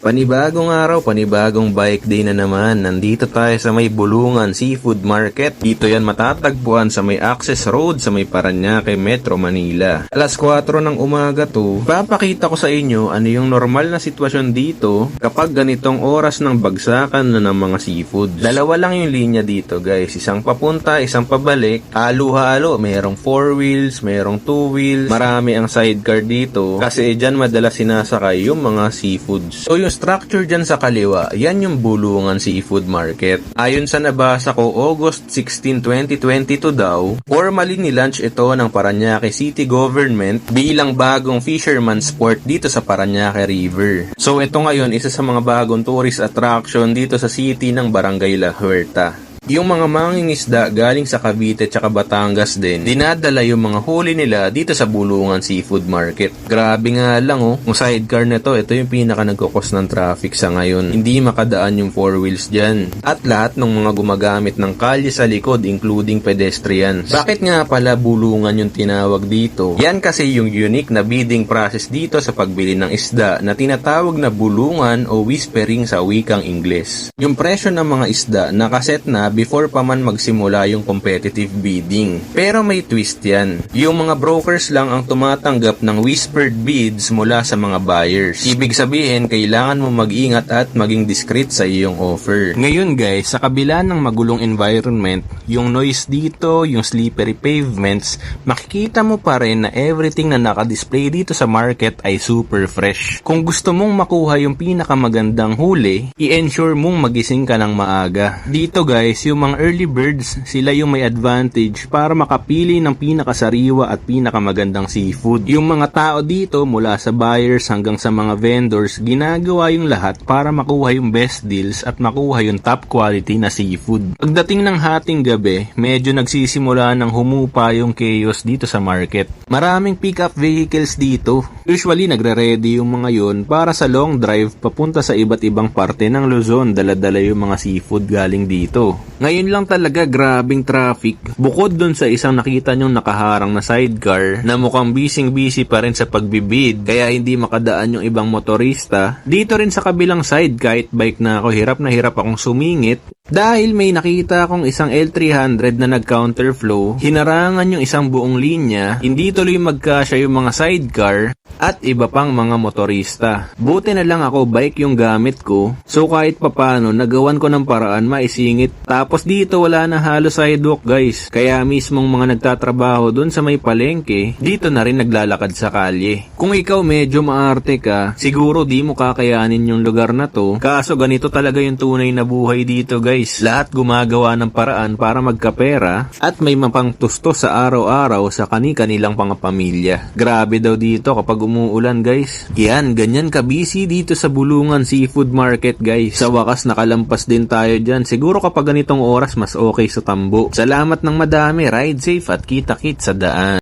Panibagong araw, panibagong bike day na naman. Nandito tayo sa may Bulungan Seafood Market. Dito yan matatagpuan sa may Access Road sa may Parañaque, Metro Manila. Alas 4 ng umaga to, papakita ko sa inyo ano yung normal na sitwasyon dito kapag ganitong oras ng bagsakan na ng mga seafood. Dalawa lang yung linya dito guys, isang papunta, isang pabalik. Halo-halo, mayroong 4 wheels, mayroong 2 wheels. Marami ang sidecar dito kasi dyan madalas sinasakay yung mga seafoods. So yung structure dyan sa kaliwa, yan yung Bulungan Seafood Market. Ayon sa nabasa ko, August 16, 2022 daw, formally nilaunch ito ng Parañaque City Government bilang bagong fisherman's port dito sa Parañaque River. So ito ngayon, isa sa mga bagong tourist attraction dito sa city ng Barangay La Huerta. Yung mga mangingisda galing sa Cavite at Batangas din, dinadala yung mga huli nila dito sa Bulungan Seafood Market. Grabe nga lang yung sidecar na ito yung pinaka nagkukos ng traffic sa ngayon. Hindi makadaan yung 4 wheels dyan. At lahat ng mga gumagamit ng kalye sa likod including pedestrians. Bakit nga pala Bulungan yung tinawag dito? Yan kasi yung unique na bidding process dito sa pagbili ng isda na tinatawag na bulungan o whispering sa wikang Ingles. Yung presyo ng mga isda nakaset na before pa man magsimula yung competitive bidding. Pero may twist yan. Yung mga brokers lang ang tumatanggap ng whispered bids mula sa mga buyers. Ibig sabihin, kailangan mo mag-ingat at maging discreet sa iyong offer. Ngayon guys, sa kabila ng magulong environment, yung noise dito, yung slippery pavements, makikita mo pa rin na everything na naka-display dito sa market ay super fresh. Kung gusto mong makuha yung pinakamagandang huli, i-ensure mong magising ka ng maaga. Dito guys, yung mga early birds, sila yung may advantage para makapili ng pinakasariwa at pinakamagandang seafood. Yung mga tao dito, mula sa buyers hanggang sa mga vendors, ginagawa yung lahat para makuha yung best deals at makuha yung top quality na seafood. Pagdating ng hating gabi, medyo nagsisimula ng humupa yung chaos dito sa market. Maraming pick-up vehicles dito. Usually, nagre-ready yung mga yun para sa long drive papunta sa iba't ibang parte ng Luzon, dala-dala yung mga seafood galing dito. Ngayon lang talaga grabing traffic. Bukod dun sa isang nakita nyong nakaharang na sidecar na mukhang busy pa rin sa pagbibid kaya hindi makadaan yung ibang motorista, dito rin sa kabilang side kahit bike na ako, hirap na hirap akong sumingit dahil may nakita akong isang L300 na nag-counterflow, hinarangan yung isang buong linya, hindi tuloy magkasya yung mga sidecar at iba pang mga motorista. Buti na lang ako bike yung gamit ko, so kahit papano nagawan ko ng paraan maisingit. Tapos dito wala na halos sidewalk guys, kaya mismong mga nagtatrabaho dun sa may palengke, dito na rin naglalakad sa kalye. Kung ikaw medyo maarte ka, siguro di mo kakayanin yung lugar na to, kaso ganito talaga yung tunay na buhay dito guys. Lahat gumagawa ng paraan para magkapera at may mapangtusto sa araw-araw sa kani-kanilang pangapamilya. Grabe daw dito kapag umuulan guys. Yan, ganyan ka-busy dito sa Bulungan Seafood Market guys. Sa wakas nakalampas din tayo dyan. Siguro kapag ganitong oras mas okay sa tambo. Salamat ng madami, ride safe at kita-kit sa daan.